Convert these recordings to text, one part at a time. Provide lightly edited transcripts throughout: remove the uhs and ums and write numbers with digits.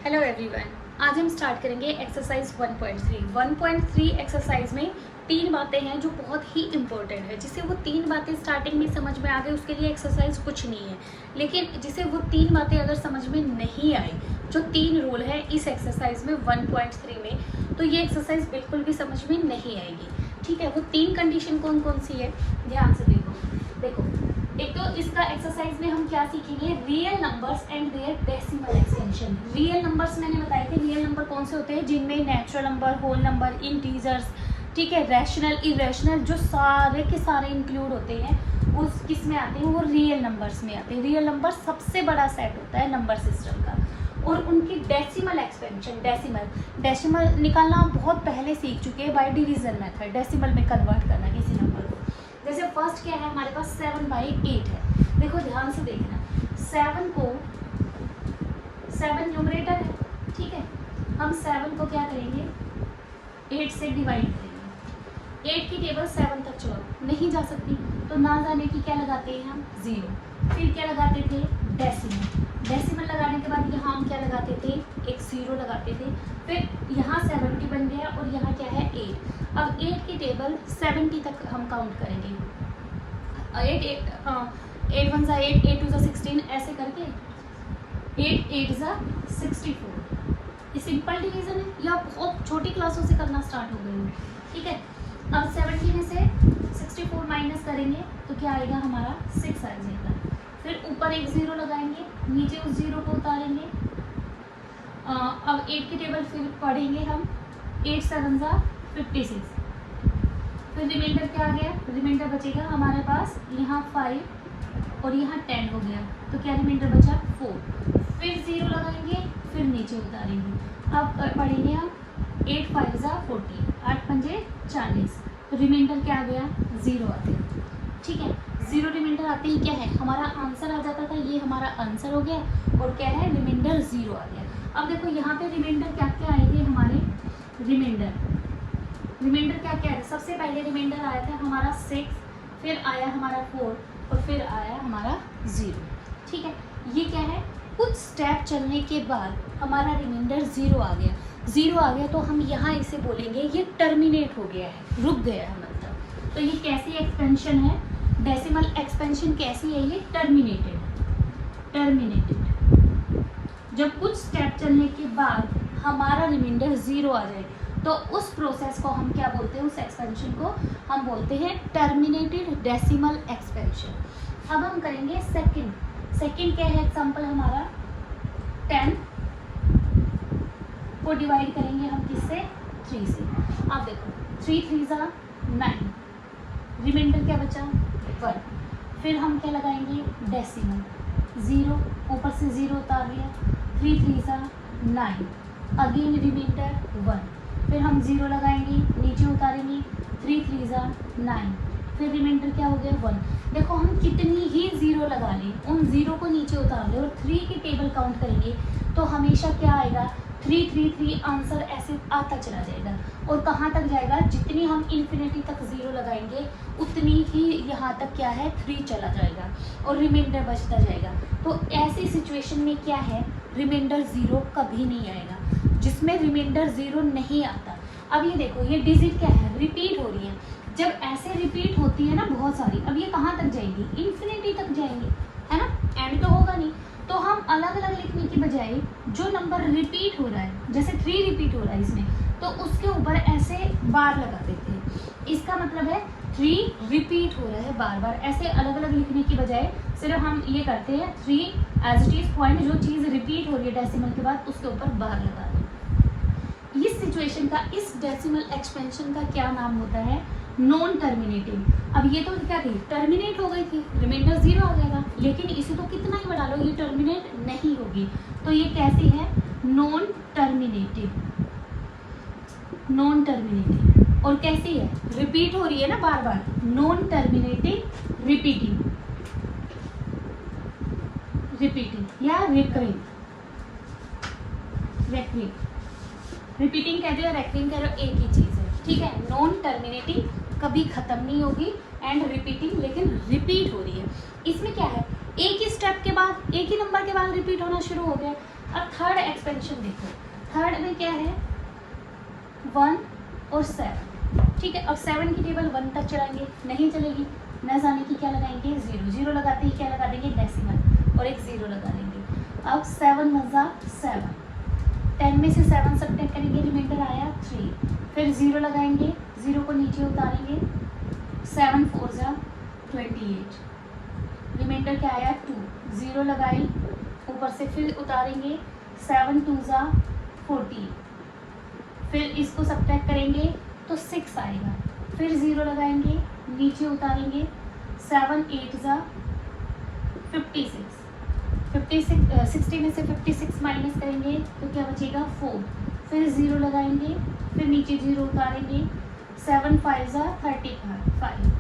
Hello everyone, आज हम start करेंगे एक्सरसाइज 1.3 एक्सरसाइज में तीन बातें हैं जो बहुत ही इम्पोर्टेंट है। जिसे वो तीन बातें स्टार्टिंग में समझ में आ गई उसके लिए एक्सरसाइज कुछ नहीं है, लेकिन जिसे वो तीन बातें अगर समझ में नहीं आई, जो तीन रूल है इस एक्सरसाइज में 1.3 में, तो ये एक्सरसाइज बिल्कुल भी समझ में नहीं आएगी। ठीक है, वो तीन कंडीशन कौन कौन सी है, ध्यान से देखो। एक तो इसका एक्सरसाइज में हम क्या सीखेंगे, real numbers and their decimal extension. Real numbers मैंने बताए थे, रियल नंबर कौन से होते हैं जिनमें natural number, whole number, integers, ठीक है, रैशनल, इरेशनल, जो सारे के सारे इंक्लूड होते हैं उस किस में आते हैं, वो रियल नंबर्स में आते हैं। रियल नंबर सबसे बड़ा सेट होता है नंबर सिस्टम का, और उनकी डेसिमल एक्सपेंशन, डेसिमल निकालना हम बहुत पहले सीख चुके हैं बाय डिवीजन मेथड, डेसिमल में कन्वर्ट करना किसी नंबर को। जैसे फर्स्ट क्या है हमारे पास 7/8 है। देखो ध्यान से देखना, 7 न्यूमरेटर है, ठीक है, हम 7 को क्या करेंगे, 8 से डिवाइड करेंगे। 8 की टेबल 7 तक चलो नहीं जा सकती, तो ना जाने की क्या लगाते हैं हम, 0। फिर क्या लगाते थे, डेसिमल लगाने के बाद यहाँ हम क्या लगाते थे, एक 0 लगाते थे। फिर यहाँ 70 बन गया और यहाँ क्या है 8। अब 8 की टेबल 70 तक हम काउंट करेंगे। 8 1 ज़ा 8, 8 2 ज़ा 16, ऐसे करके 8 8 ज़ा 64। ये सिंपल डिवीजन है, या बहुत छोटी क्लासों से करना स्टार्ट हो गए हो, ठीक है। अब 70 में से 64 माइनस करेंगे तो क्या आएगा हमारा 6 आ जाएगा। फिर ऊपर एक 0 लगाएंगे, नीचे उस 0 को उतारेंगे। अब 8 की टेबल फिर पढ़ेंगे हम, 8 7 ज़ा 56। फिर रिमाइंडर क्या आ गया, रिमाइंडर बचेगा हमारे पास यहाँ 5 और यहाँ 10 हो गया, तो क्या रिमाइंडर बचा 4। फिर 0 लगाएंगे, फिर नीचे उतारेंगे। अब पढ़ेंगे हम 8 5 ज़ा 40, 8 पंजे 40, तो रिमाइंडर क्या आ गया, 0 आ गया, ठीक है। 0 रिमाइंडर आते ही क्या है हमारा आंसर आ जाता था, ये हमारा आंसर हो गया, और क्या है रिमाइंडर 0 आ गया। अब देखो यहाँ पे रिमाइंडर क्या क्या आएंगे हमारे, रिमाइंडर क्या क्या है, सबसे पहले रिमाइंडर आया था हमारा 6, फिर आया हमारा 4, और फिर आया हमारा 0, ठीक है। ये क्या है, कुछ स्टेप चलने के बाद हमारा रिमाइंडर 0 आ गया। 0 आ गया तो हम यहाँ इसे बोलेंगे ये टर्मिनेट हो गया है, रुक गया है मतलब। तो ये कैसी एक्सपेंशन है, डेसिमल एक्सपेंशन कैसी है, ये टर्मिनेटेड। जब कुछ स्टेप चलने के बाद हमारा रिमाइंडर 0 आ जाए तो उस प्रोसेस को हम क्या बोलते हैं, उस एक्सपेंशन को हम बोलते हैं टर्मिनेटेड डेसिमल एक्सपेंशन। अब हम करेंगे सेकंड क्या है एग्जांपल हमारा, 10 को डिवाइड करेंगे हम किससे, 3 से। आप देखो 3 3 ज़ा 9, रिमाइंडर क्या बचा 1। फिर हम क्या लगाएंगे, डेसिमल 0, ऊपर से 0 उतार लिया, 3 3 ज़ा 9, अगेन रिमाइंडर 1। फिर हम 0 लगाएंगे, नीचे उतारेंगे, 3 3 ज़ा 9, फिर रिमाइंडर क्या हो गया 1। देखो हम कितनी ही 0 लगा लें, उन 0 को नीचे उतार लें और 3 की टेबल काउंट करेंगे तो हमेशा क्या आएगा, 3 3 3 आंसर ऐसे आता चला जाएगा। और कहाँ तक जाएगा, जितनी हम इन्फिनिटी तक 0 लगाएंगे उतनी ही यहाँ तक क्या है 3 चला जाएगा और रिमाइंडर बचता जाएगा। तो ऐसी सिचुएशन में क्या है, रिमाइंडर 0 कभी नहीं आएगा। जिसमें रिमाइंडर 0 नहीं आता, अब ये देखो ये डिजिट क्या है, रिपीट हो रही है। जब ऐसे रिपीट होती है ना बहुत सारी, अब ये कहाँ तक जाएंगी, इन्फिनिटी तक जाएंगी, है ना, एंड तो होगा नहीं। तो हम अलग अलग लिखने की बजाय जो नंबर रिपीट हो रहा है, जैसे 3 रिपीट हो रहा है इसमें, तो उसके ऊपर ऐसे बार लगा देते हैं। इसका मतलब है 3 रिपीट हो रहा है बार बार। ऐसे अलग अलग लिखने की बजाय सिर्फ हम ये करते हैं 3 एज इट इज पॉइंट, जो चीज़ रिपीट हो रही है डेसिमल के बाद उसके ऊपर बार लगा दें। इस सिचुएशन का, इस डेसिमल एक्सपेंशन का क्या नाम होता है, नॉन टर्मिनेटिंग। अब ये तो क्या थी, टर्मिनेट हो गई थी, रिमाइंडर 0 आ जाएगा, लेकिन इसे तो कितना ही बढ़ा लो ये टर्मिनेट नहीं होगी। तो ये कैसी है, नॉन टर्मिनेटिंग। और कैसी है, रिपीट हो रही है ना बार बार, नॉन टर्मिनेटिंग रिपीटिंग या रिकरिंग। रिपीटिंग कह रहे हो, रेकरिंग कह रहे हो, एक ही चीज़ है, ठीक है। नॉन टर्मिनेटिंग कभी ख़त्म नहीं होगी, एंड रिपीटिंग लेकिन रिपीट हो रही है। इसमें क्या है, एक ही स्टेप के बाद, एक ही नंबर के बाद रिपीट होना शुरू हो गया। अब थर्ड एक्सपेंशन देखो, थर्ड में क्या है 1 और 7, ठीक है। अब 7 की टेबल 1 तक चलाएंगे, नहीं चलेगी, न जाने की क्या लगाएंगे 0, 0 लगाते ही क्या लगा देंगे डेसिमल और एक 0 लगा देंगे। अब 7 मज़ा 7, 10 में से 7 सब्ट्रैक्ट करेंगे, रिमाइंडर आया 3, फिर 0 लगाएंगे, 0 को नीचे उतारेंगे, 7 4 जा 28, रिमाइंडर क्या आया 2, 0 लगाई, ऊपर से फिर उतारेंगे, 7 2 जा 14, फिर इसको सब्ट्रैक्ट करेंगे तो 6 आएगा, फिर 0 लगाएंगे, नीचे उतारेंगे, 7 8 जा 56, 60 में से 56 माइनस करेंगे तो क्या बचेगा 4, फिर 0 लगाएंगे, फिर नीचे 0 उतारेंगे, 7 5 जा 35,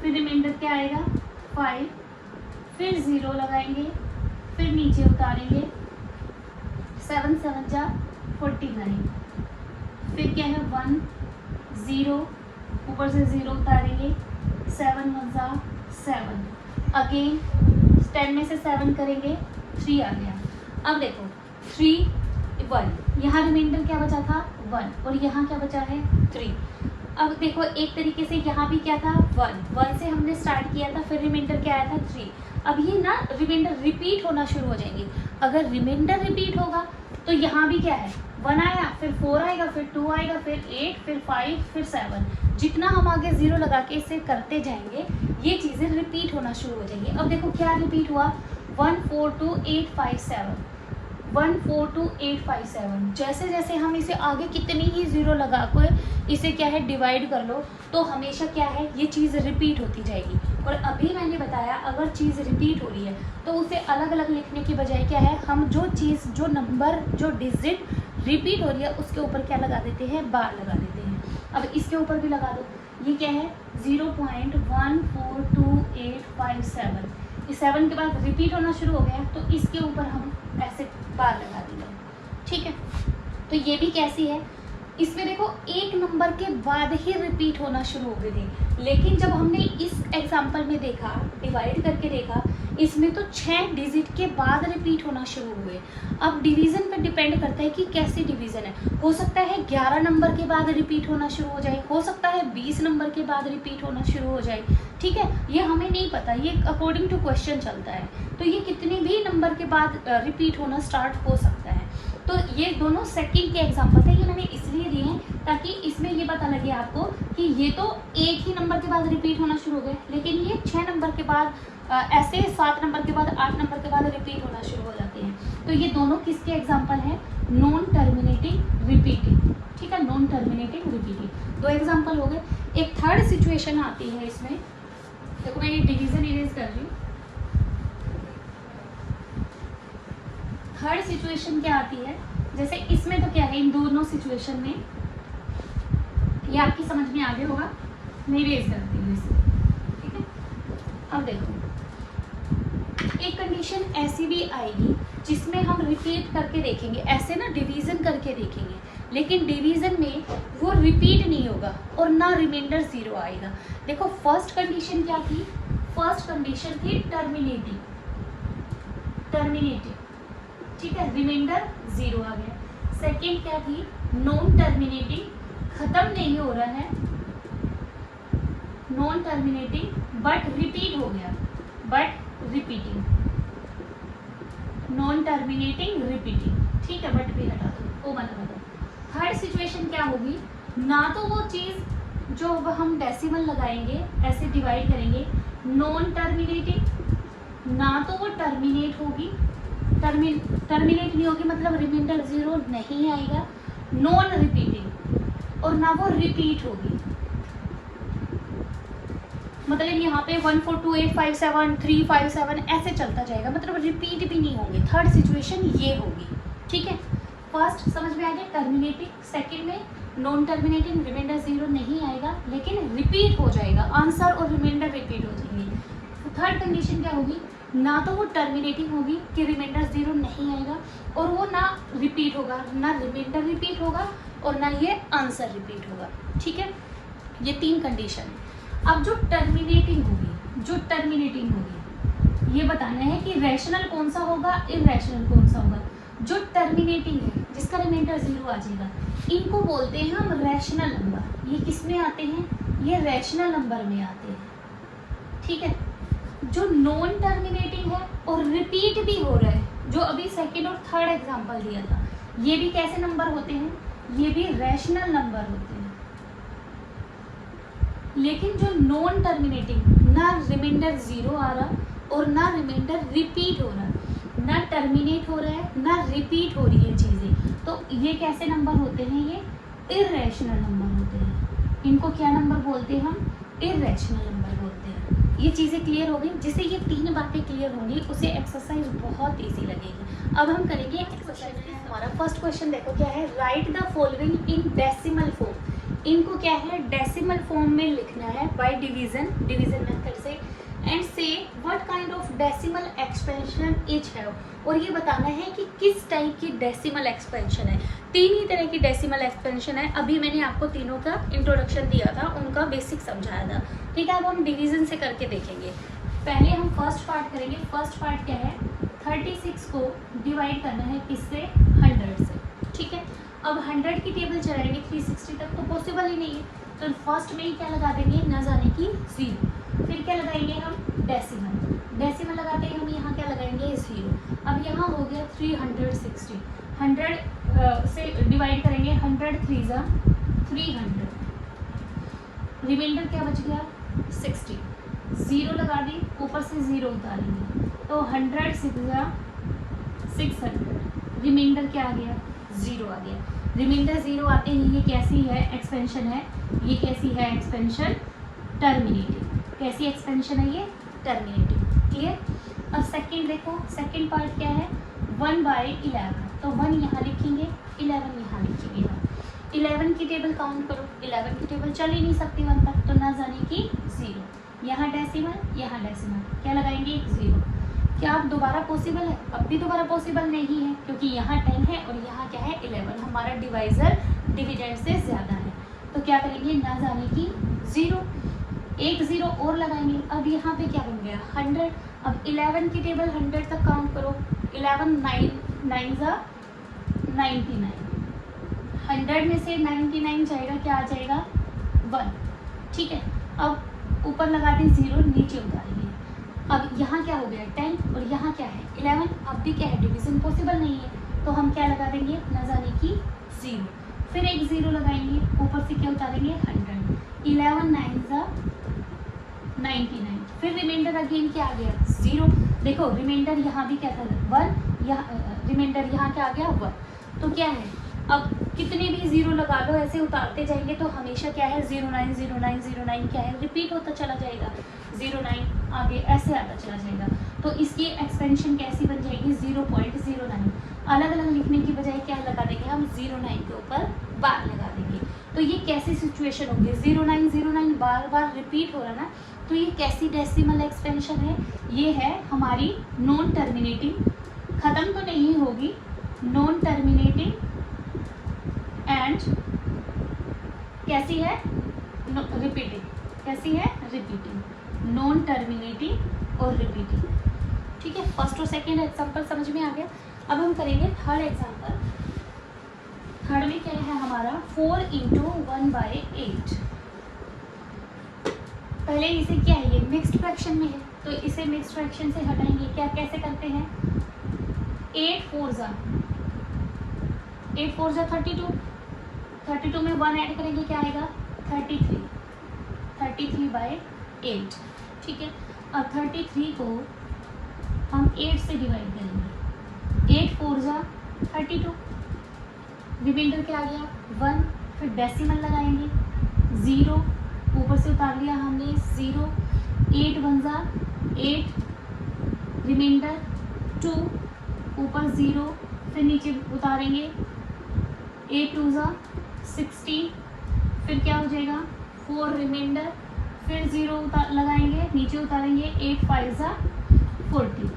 फिर रिमाइंडर क्या आएगा 5, फिर 0 लगाएंगे, फिर नीचे उतारेंगे, 7 7 जा 49, फिर क्या है 1 0, ऊपर से 0 उतारेंगे, 7 1 जा 7, अगेन 10 में से 7 करेंगे 3 आ गया। अब देखो 3 1, यहाँ रिमाइंडर क्या बचा था 1 और यहाँ क्या बचा है 3। अब देखो एक तरीके से यहाँ भी क्या था 1 से हमने स्टार्ट किया था, फिर रिमाइंडर क्या आया था 3। अब ये ना रिमाइंडर रिपीट होना शुरू हो जाएंगे। अगर रिमाइंडर रिपीट होगा तो यहाँ भी क्या है 1 आया, फिर 4 आएगा, फिर 2 आएगा, फिर 8, फिर 5, फिर 7, जितना हम आगे 0 लगा के इसे करते जाएंगे ये चीज़ें रिपीट होना शुरू हो जाएंगी। अब देखो क्या रिपीट हुआ 1 4 2 8 5 7, 1 4 2 8 5 7, जैसे जैसे हम इसे आगे कितनी ही 0 लगा कर इसे क्या है डिवाइड कर लो तो हमेशा क्या है ये चीज़ रिपीट होती जाएगी। और अभी मैंने बताया अगर चीज़ रिपीट हो रही है तो उसे अलग अलग लिखने की बजाय क्या है हम जो चीज़ जो नंबर जो डिजिट रिपीट हो रही है उसके ऊपर क्या लगा देते हैं बार लगा देते हैं। अब इसके ऊपर भी लगा दो, ये क्या है 0.142857, इस 7 के बाद रिपीट होना शुरू हो गया तो इसके ऊपर हम ऐसे बार लगा देंगे, ठीक है। तो ये भी कैसी है, इसमें देखो एक नंबर के बाद ही रिपीट होना शुरू हो गए थे, लेकिन जब हमने इस एग्जांपल में देखा डिवाइड करके देखा इसमें तो 6 डिजिट के बाद रिपीट होना शुरू हुए। अब डिवीज़न पर डिपेंड करता है कि कैसी डिवीज़न है, हो सकता है 11 नंबर के बाद रिपीट होना शुरू हो जाए, हो सकता है 20 नंबर के बाद रिपीट होना शुरू हो जाए, ठीक है। ये हमें नहीं पता, ये अकॉर्डिंग टू क्वेश्चन चलता है। तो ये कितने भी नंबर के बाद रिपीट होना स्टार्ट हो सकता है। तो ये दोनों सेकंड के एग्जांपल थे, ये मैंने इसलिए दिए हैं ताकि इसमें ये पता लगे आपको कि ये तो एक ही नंबर के बाद रिपीट होना शुरू हो गए, लेकिन ये 6 नंबर के बाद ऐसे 7 नंबर के बाद 8 नंबर के बाद रिपीट होना शुरू हो जाते हैं। तो ये दोनों किसके एग्जाम्पल हैं, नॉन टर्मिनेटिंग रिपीटिंग, ठीक है, नॉन टर्मिनेटिंग रिपीटिंग। 2 एग्जाम्पल हो गए। एक थर्ड सिचुएशन आती है इसमें, देखो मैं ये डिवीजन इरेज कर रही हूँ। थर्ड सिचुएशन क्या आती है, जैसे इसमें तो क्या है इन दोनों सिचुएशन में ये आपकी समझ में आ गया होगा, मैं इरेज करती हूँ इसे, ठीक है। अब देखो एक कंडीशन ऐसी भी आएगी जिसमें हम रिपीट करके देखेंगे, ऐसे ना डिवीज़न करके देखेंगे, लेकिन डिवीज़न में वो रिपीट नहीं होगा और ना रिमाइंडर 0 आएगा। देखो फर्स्ट कंडीशन क्या थी, फर्स्ट कंडीशन थी टर्मिनेटिंग, ठीक है, रिमाइंडर 0 आ गया। सेकेंड क्या थी, नॉन टर्मिनेटिंग, खत्म नहीं हो रहा है, नॉन टर्मिनेटिंग बट रिपीट हो गया, but repeating, non terminating repeating, ठीक है, बट भी हटा दो, ओ बना दो। थर्ड सिचुएशन क्या होगी, ना तो वो चीज़ जो हम डेसिमल लगाएंगे ऐसे डिवाइड करेंगे नॉन टर्मिनेटिंग, ना तो वो टर्मिनेट होगी, टर्मिनेट नहीं होगी मतलब रिमाइंडर 0 नहीं आएगा, नॉन रिपीटिंग और ना वो रिपीट होगी, मतलब यहाँ पे 1 4 2 8 5 7 3 5 7 ऐसे चलता जाएगा, मतलब रिपीट भी नहीं होंगे। थर्ड सिचुएशन ये होगी, ठीक है। फर्स्ट समझ में आ गया टर्मिनेटिंग, सेकंड में नॉन टर्मिनेटिंग, रिमाइंडर 0 नहीं आएगा लेकिन रिपीट हो जाएगा, आंसर और रिमाइंडर रिपीट हो जाएंगे। थर्ड कंडीशन क्या होगी, ना तो वो टर्मिनेटिंग होगी कि रिमाइंडर 0 नहीं आएगा और वो ना रिपीट होगा, ना रिमाइंडर रिपीट होगा और ना ये आंसर रिपीट होगा, ठीक है। ये 3 कंडीशन है। अब जो टर्मिनेटिंग होगी ये बताना है कि रैशनल कौन सा होगा, इररेशनल कौन सा होगा। जो टर्मिनेटिंग है, जिसका रिमाइंडर 0 आ जाएगा, इनको बोलते हैं हम रैशनल नंबर। ये किस में आते हैं, ये रैशनल नंबर में आते हैं, ठीक है। जो नॉन टर्मिनेटिंग है और रिपीट भी हो रहा है, जो अभी सेकंड और थर्ड एग्जांपल दिया था, ये भी कैसे नंबर होते हैं, ये भी रैशनल नंबर होते हैं। लेकिन जो नॉन टर्मिनेटिंग, ना रिमाइंडर 0 आ रहा और ना रिमाइंडर रिपीट हो रहा, ना टर्मिनेट हो रहा है ना रिपीट हो रही है चीज़ें, तो ये कैसे नंबर होते हैं, ये इररेशनल नंबर होते हैं। इनको क्या नंबर बोलते हैं हम, इररेशनल नंबर बोलते हैं। ये चीज़ें क्लियर हो गई। जिसे ये 3 बातें क्लियर होंगी उसे एक्सरसाइज बहुत ईजी लगेगी। अब हम करेंगे एक्सरसाइज। हमारा फर्स्ट क्वेश्चन देखो क्या है, right the following in decimal form. इनको क्या है, डेसिमल फॉर्म में लिखना है बाय डिवीजन मेथड से, एंड से what kind of decimal expansion etch है, और ये बताना है कि किस टाइप की डेसिमल एक्सपेंशन है। 3 ही तरह की डेसिमल एक्सपेंशन है। अभी मैंने आपको तीनों का इंट्रोडक्शन दिया था, उनका बेसिक समझाया था, ठीक है। अब हम डिवीजन से करके देखेंगे। पहले हम फर्स्ट पार्ट करेंगे। फर्स्ट पार्ट क्या है, 36 को डिवाइड करना है किससे, 100 से, ठीक है। अब 100 की टेबल चलाएंगे 360 तक तो पॉसिबल ही नहीं है, तो फर्स्ट में ही क्या लगा देंगे, ना जाने की 0। फिर क्या लगाएंगे हम, डेसिमल लगाते हैं हम, यहाँ क्या लगाएंगे 0। अब यहाँ हो गया 360, 100 से डिवाइड करेंगे, 100 3 जा 300, रिमाइंडर क्या बच गया 60, 0 लगा दी, ऊपर से 0 उतारेंगे तो 100 6 जा 600, रिमाइंडर क्या आ गया 0 आ गया। रिमाइंडर 0 आते ही ये कैसी है एक्सपेंशन है, ये कैसी है एक्सपेंशन, टर्मिनेटिंग। कैसी एक्सपेंशन है ये, टर्मिनेटिंग, क्लियर। अब सेकंड देखो, सेकंड पार्ट क्या है, 1/11, तो 1 यहाँ लिखेंगे, 11 यहाँ लिखेंगे। 11 की टेबल काउंट करो, 11 की टेबल चल ही नहीं सकती 1 तक, तो ना जाने की 0, यहाँ डेसिमल यहाँ डेसिमल, क्या लगाएंगे 0। क्या अब दोबारा पॉसिबल है, अब भी दोबारा पॉसिबल नहीं है, क्योंकि यहाँ 10 है और यहाँ क्या है 11, हमारा डिवाइजर डिविडेंड से ज़्यादा है, तो क्या करेंगे, ना जाने की 0, एक 0 और लगाएंगे। अब यहाँ पे क्या बन गया 100, अब 11 की टेबल 100 तक काउंट करो, 11 9 जा 99, 100 में से 99 जाएगा, क्या आ जाएगा 1, ठीक है। अब ऊपर लगा दें 0, नीचे उतारेंगे। अब यहाँ क्या हो गया 10 और यहाँ क्या है 11, अब भी क्या है डिवीजन पॉसिबल नहीं है, तो हम क्या लगा देंगे, न जाने की 0, फिर एक 0 लगाएंगे, ऊपर से क्या उतारेंगे 100, 11 9 जा 99, फिर रिमाइंडर अगेन क्या आ गया 0। देखो रिमाइंडर यहाँ भी क्या था 1, यहाँ रिमाइंडर यहाँ क्या आ गया 1, तो क्या है, अब कितने भी 0 लगा लो, ऐसे उतारते जाएंगे तो हमेशा क्या है 09 09 09 क्या है, रिपीट होता चला जाएगा, 09 आगे ऐसे आता चला जाएगा। तो इसकी एक्सपेंशन कैसी बन जाएगी 0.09, अलग अलग लिखने की बजाय क्या लगा देंगे हम 09 के ऊपर बार लगा देंगे। तो ये कैसी सिचुएशन होगी, 09 09 बार बार रिपीट हो रहा ना, तो ये कैसी डेसिमल एक्सपेंशन है, ये है हमारी नॉन टर्मिनेटिंग, ख़त्म तो नहीं होगी, नॉन टर्मिनेटिंग एंड कैसी है रिपीटिंग, कैसी है रिपीटिंग, नॉन टर्मिनेटिंग और रिपीटिंग, ठीक है। फर्स्ट और सेकंड एग्जांपल समझ में आ गया। अब हम करेंगे थर्ड एग्जांपल। थर्ड में क्या है हमारा 4 × 1/8। पहले इसे क्या है, ये मिक्स्ड फ्रैक्शन में है, तो इसे मिक्स्ड फ्रैक्शन से हटाएंगे, क्या कैसे करते हैं, 8 4 जा 32, 32 में 1 ऐड करेंगे, क्या आएगा 33/8, ठीक है। अब 33 को हम 8 से डिवाइड करेंगे, 8 4 जा 32, रिमाइंडर क्या आ गया 1, फिर डेसिमल लगाएंगे 0, ऊपर से उतार लिया हमने 0, 8 1 जा 8, रिमाइंडर 2, ऊपर 0, फिर नीचे उतारेंगे 8 2 जा 16, फिर क्या हो जाएगा 4, रिमाइंडर, फिर 0 लगाएंगे, नीचे उतारेंगे 8 5 जा 40,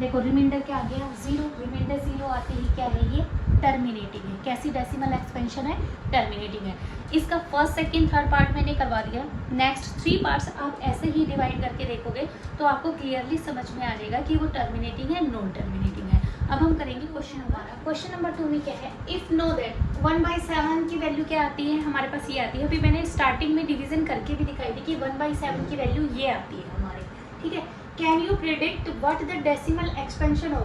देखो रिमाइंडर क्या आ गया 0, रिमाइंडर 0 आते ही क्या है ये टर्मिनेटिंग है। कैसी डेसिमल एक्सपेंशन है, टर्मिनेटिंग है। इसका फर्स्ट सेकंड थर्ड पार्ट मैंने करवा दिया। नेक्स्ट 3 पार्ट्स आप ऐसे ही डिवाइड करके देखोगे तो आपको क्लियरली समझ में आ जाएगा कि वो टर्मिनेटिंग है, नॉन टर्मिनेटिंग है। अब हम करेंगे क्वेश्चन नंबर 2 में क्या है, इफ नो दैट 1/7 की वैल्यू क्या आती है, हमारे पास ये आती है। अभी मैंने स्टार्टिंग में डिवीजन करके भी दिखाई थी कि 1/7 की वैल्यू ये आती है हमारे, ठीक है। Can you predict what the decimal expansion हो।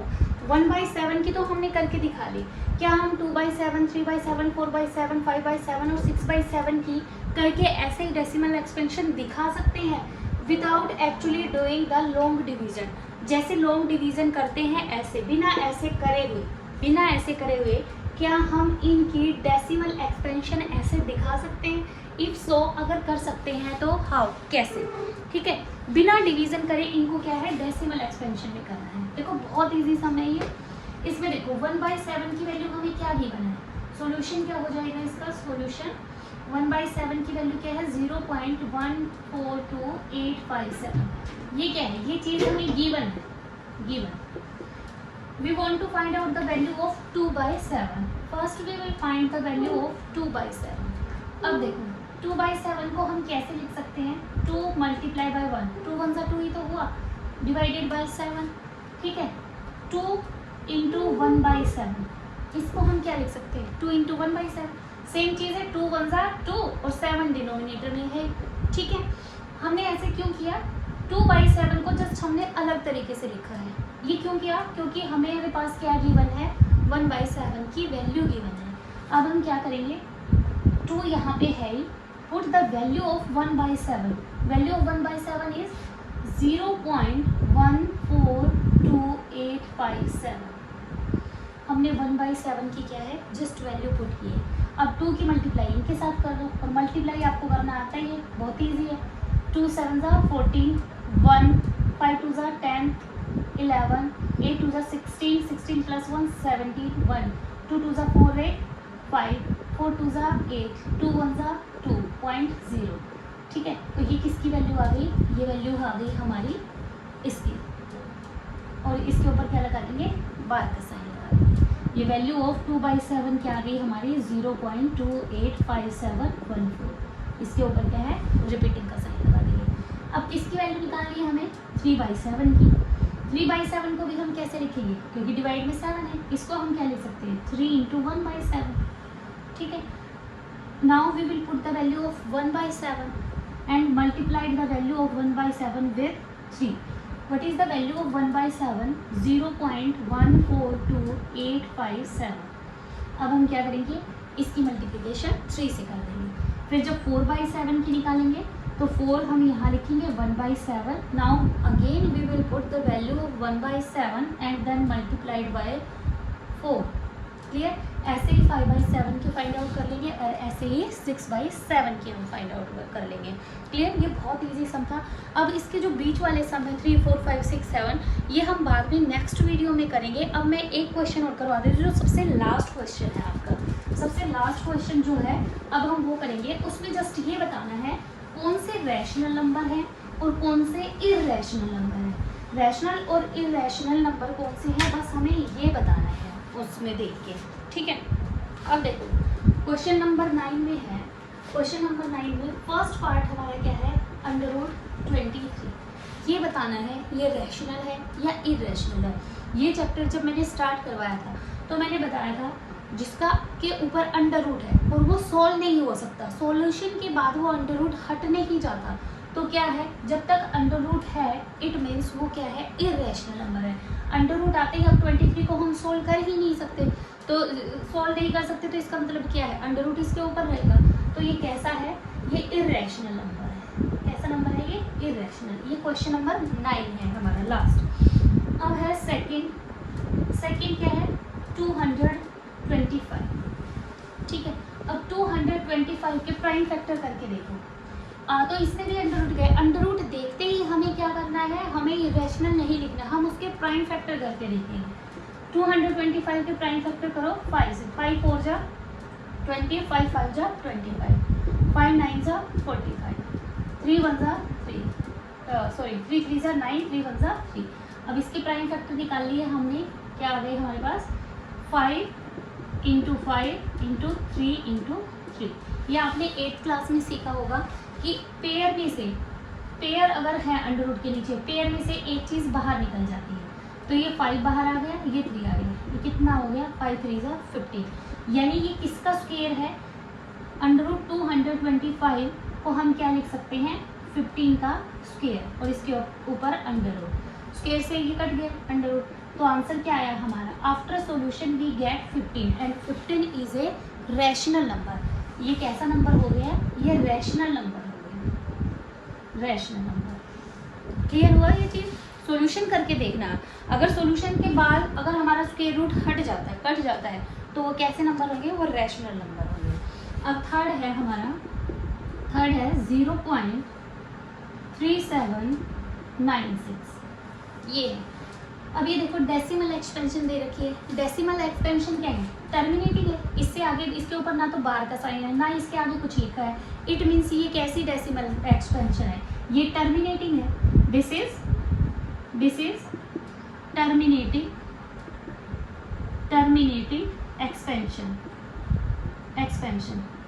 1/7 की तो हमने करके दिखा ली, क्या हम 2/7, 3/7, 4/7, 5/7 और 6/7 की करके ऐसे ही डेसिमल एक्सपेंशन दिखा सकते हैं without actually doing the long division. जैसे लॉन्ग डिवीजन करते हैं ऐसे, बिना ऐसे करे हुए क्या हम इनकी डेसिमल एक्सपेंशन ऐसे दिखा सकते हैं। इफ सो अगर कर सकते हैं तो हाउ, कैसे, ठीक है। बिना डिवीजन करे इनको क्या है डेसिमल एक्सपेंशन में करना है। देखो बहुत इजी सम है ये। इसमें देखो 1/7 की वैल्यू हमें क्या गिवन है, सॉल्यूशन क्या हो जाएगा इसका, सॉल्यूशन 1/7 की वैल्यू क्या है 0.142857। ये क्या है, ये चीज़ हमें गिवन है, given. We want to find out the value of 2/7। First we will find the value of 2/7। अब देखो 2/7 को हम कैसे लिख सकते हैं, 2 × 1, 2 1 2 ही तो हुआ, डिवाइडेड बाय 7, ठीक है। 2 × 1/7 इसको हम क्या लिख सकते हैं, 2 × 1/7। सेम चीज़ है, 2 1 2 और 7 डिनोमिनेटर में है, ठीक है। हमने ऐसे क्यों किया, 2/7 को जस्ट हमने अलग तरीके से लिखा है। ये क्यों किया, क्योंकि हमें पास क्या गिवन है, 1/7 की वैल्यू गिवन है। अब हम क्या करेंगे, 2 यहाँ पे है ही, put the value of 1/7। Value of 1/7 is 0.142857। हमने 1/7 की क्या है जस्ट वैल्यू पुट की है। अब 2 की मल्टीप्लाई इनके साथ कर दो, और मल्टीप्लाई आपको करना आता ही है, बहुत ईजी है। 2 7 14, 1 5 2 10, 11 8 2 16, 16 + 1 17, 1 2 2 4 8 5 4 2 8 2 1 2.0, ठीक है। तो ये किसकी वैल्यू आ गई, ये वैल्यू आ गई हमारी इसकी, और इसके ऊपर क्या लगा देंगे, बार का साइन लगा देंगे। ये वैल्यू ऑफ 2/7 क्या आ गई हमारी 0.285714। इसके ऊपर क्या है, रिपीटिंग का साइन लगा देंगे। अब इसकी वैल्यू निकालनी है हमें 3/7 की। 3/7 को भी हम कैसे लिखेंगे, क्योंकि डिवाइड में 7 है, इसको हम क्या लिख सकते हैं 3 × 1/7, ठीक है। Now we will put the value of 1/7 and multiply the value of 1/7 with 3. What is the value of 1/7? 0.142857. अब हम क्या करेंगे, इसकी मल्टीप्लिकेशन 3 से कर देंगे। फिर जब 4/7 की निकालेंगे तो 4 हम यहाँ लिखेंगे 1/7। Now again we will put the value of 1/7 and then multiplied by 4. Clear. ऐसे ही 5/7 की फाइंड आउट कर लेंगे, और ऐसे ही 6/7 की हम फाइंड आउट कर लेंगे। क्लियर, ये बहुत इजी सम था। अब इसके जो बीच वाले सम है 3 4 5 6 7, ये हम बाद में नेक्स्ट वीडियो में करेंगे। अब मैं एक क्वेश्चन और करवा देती हूँ, जो सबसे लास्ट क्वेश्चन है आपका। सबसे लास्ट क्वेश्चन जो है अब हम वो करेंगे, उसमें जस्ट ये बताना है कौन से रैशनल नंबर हैं और कौन से इर्रेशनल नंबर हैं। रैशनल और इर्रेशनल नंबर कौन से हैं, बस हमें ये बताना है उसमें देख के, ठीक है। अब देखो क्वेश्चन नंबर 9 में है, क्वेश्चन नंबर 9 में फर्स्ट पार्ट हमारा क्या है, √23। ये बताना है ये रैशनल है या इर्रेशनल है। ये चैप्टर जब मैंने स्टार्ट करवाया था तो मैंने बताया था जिसका के ऊपर अंडर रूट है और वो सॉल्व नहीं हो सकता, सॉल्यूशन के बाद वो अंडर रूट हट नहीं जाता, तो क्या है, जब तक अंडर रूट है इट मीन्स वो क्या है, इर्रेशनल नंबर है। अंडर रूट आते ही अब 23 को हम सोल्व कर ही नहीं सकते, तो सॉल्व नहीं कर सकते, तो इसका मतलब क्या है, अंडर रूट इसके ऊपर रहेगा, तो ये कैसा है, ये इर्रेशनल नंबर है। कैसा नंबर है ये, इर्रेशनल। ये क्वेश्चन नंबर 9 है हमारा लास्ट। अब है सेकंड क्या है 225, ठीक है। अब 225 के प्राइम फैक्टर करके देखो, तो इसमें भी अंडर रूट गए, अंडर रूट देखते ही हमें क्या करना है, हमें इरेशनल नहीं लिखना, हम उसके प्राइम फैक्टर करके देखेंगे। 225 के प्राइम फैक्टर करो 5 से, 5 4 जा 20, 5 5 जा 25, 5 9 जा 45, 3 1 जा 3, 3 3 जा 9, 3 1 जा 3। अब इसके प्राइम फैक्टर निकाल लिए हमने, क्या आ गए हमारे पास 5 × 5 × 3 × 3। ये आपने 8th क्लास में सीखा होगा कि पेयर में से, पेयर अगर है अंडर रूट के नीचे, पेयर में से एक चीज़ बाहर निकल जाती है, तो ये 5 बाहर आ गया, ये 3 आ गया, ये कितना हो गया 5 3 = 15। यानी ये किसका स्क्वायर है, अंडर रूट 225 को हम क्या लिख सकते हैं 15 का स्क्वायर, और इसके ऊपर अंडर रूट, स्क्वायर से ये कट गया अंडर रूट, तो आंसर क्या आया हमारा, after solution we get 15 and 15 is a rational number. ये कैसा नंबर हो गया, ये रैशनल नंबर हो गया, रैशनल नंबर। क्लियर हुआ ये चीज़, सॉल्यूशन करके देखना। अगर सॉल्यूशन के बाद अगर हमारा स्क्वायर रूट हट जाता है, कट जाता है, तो वो कैसे नंबर होंगे, वो रैशनल नंबर होंगे। अब थर्ड है हमारा, थर्ड है 0.3796, ये है। अब ये देखो डेसिमल एक्सपेंशन दे रखी है, डेसिमल एक्सपेंशन क्या है, टर्मिनेटिंग है, इससे आगे इसके ऊपर ना तो बार का साइन है ना इसके आगे कुछ लिखा है, इट मीन्स ये कैसी डेसिमल एक्सपेंशन है, ये टर्मिनेटिंग है। This is terminating expansion,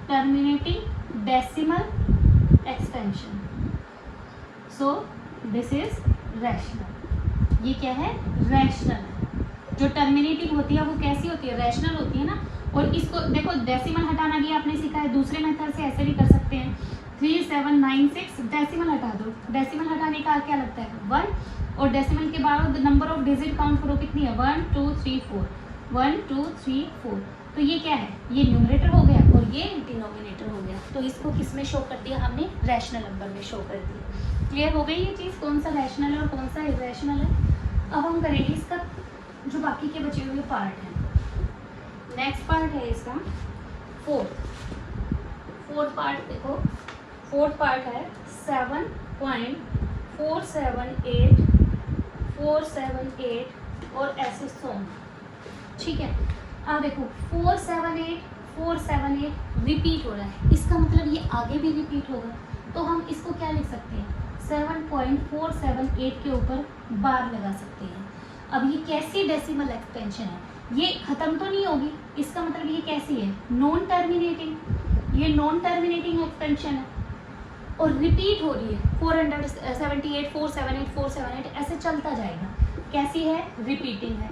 terminating decimal expansion, so this is rational. ये क्या है, रैशनल है। जो टर्मिनेटिंग होती है वो कैसी होती है, रैशनल होती है ना। और इसको देखो डेसिमल हटाना भी आपने सीखा है, दूसरे मेथड से ऐसे भी कर सकते हैं। 3796 डेसिमल हटा दो, डेसिमल हटाने का क्या लगता है 1, और डेसिमल के बाद नंबर ऑफ डिजिट काउंट करो, कितनी है 1 2 3 4, 1 2 3 4, तो ये क्या है, ये न्यूमरेटर हो गया और ये डिनोमिनेटर हो गया। तो इसको किस में शो कर दिया हमने, रैशनल नंबर में शो कर दिया। क्लियर हो गई ये चीज़, कौन सा रैशनल है और कौन सा इरेशनल है। अब हम करेंगे इसका जो बाकी के बचे हुए पार्ट हैं। नेक्स्ट पार्ट है इसका फोर्थ पार्ट। देखो फोर्थ पार्ट है 7.478 और ऐसे सोन, ठीक है। अब देखो 478 रिपीट हो रहा है, इसका मतलब ये आगे भी रिपीट होगा, तो हम इसको क्या लिख सकते हैं 7.478 के ऊपर बार लगा सकते हैं। अब ये कैसी डेसिमल एक्सपेंशन है, ये ख़त्म तो नहीं होगी, इसका मतलब ये कैसी है, नॉन टर्मिनेटिंग, ये नॉन टर्मिनेटिंग एक्सपेंशन है और रिपीट हो रही है 478 478 ऐसे चलता जाएगा। कैसी है, रिपीटिंग है।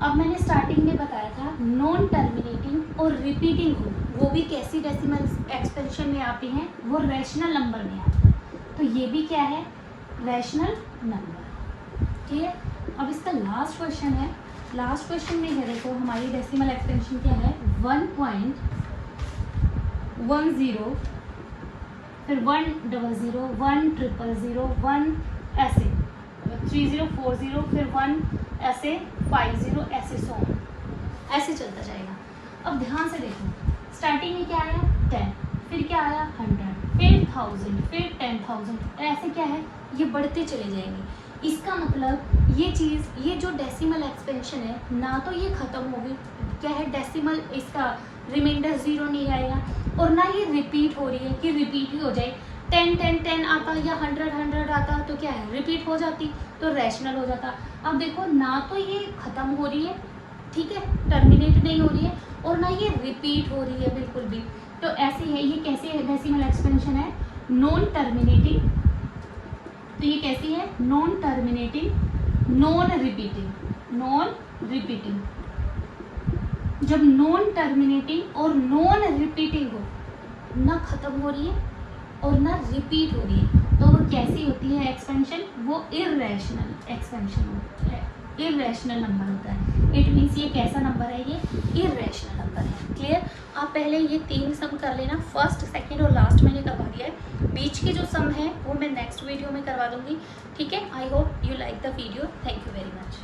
अब मैंने स्टार्टिंग में बताया था नॉन टर्मिनेटिंग और रिपीटिंग हो, वो भी कैसी डेसिमल एक्सपेंशन में आती हैं, वो रैशनल नंबर में आती है। तो ये भी क्या है, रैशनल नंबर। ठीक है। अब इसका लास्ट क्वेश्चन है, लास्ट क्वेश्चन में है देखो हमारी डेसिमल एक्सपेंशन क्या है 1.10, फिर 100, 100, 1 ऐसे 3040, फिर 1 ऐसे 50 ऐसे 100 ऐसे चलता जाएगा। अब ध्यान से देखो स्टार्टिंग में क्या आया 10, फिर क्या आया 100, फिर 1000, फिर 10,000, ऐसे क्या है ये बढ़ते चले जाएंगे। इसका मतलब ये चीज़, ये जो डेसिमल एक्सपेंशन है ना तो ये ख़त्म होगी, क्या है डेसिमल इसका रिमाइंडर 0 नहीं आएगा, और ना ये रिपीट हो रही है कि रिपीट ही हो जाए। 10 आता या 100 आता तो क्या है रिपीट हो जाती, तो रैशनल हो जाता। अब देखो ना तो ये ख़त्म हो रही है, ठीक है, टर्मिनेट नहीं हो रही है, और ना ये रिपीट हो रही है बिल्कुल भी। तो ऐसे है, ये कैसे डेसिमल एक्सपेंशन है, नॉन टर्मिनेटिंग। तो ये कैसी है, नॉन टर्मिनेटिंग, नॉन रिपीटिंग। जब नॉन टर्मिनेटिंग और नॉन रिपीटिंग हो, ना ख़त्म हो रही है और ना रिपीट हो रही है, तो वो कैसी होती है एक्सपेंशन, वो इर्रेशनल एक्सपेंशन होती है, इर्रेशनल नंबर होता है। इट मीन्स ये कैसा नंबर है, ये इर्रेशनल नंबर है। क्लियर। आप पहले ये 3 सम कर लेना, फर्स्ट सेकंड और लास्ट मैंने करवा दिया है, बीच के जो सम है वो मैं नेक्स्ट वीडियो में करवा दूंगी, ठीक है। I hope you like the video, thank you very much.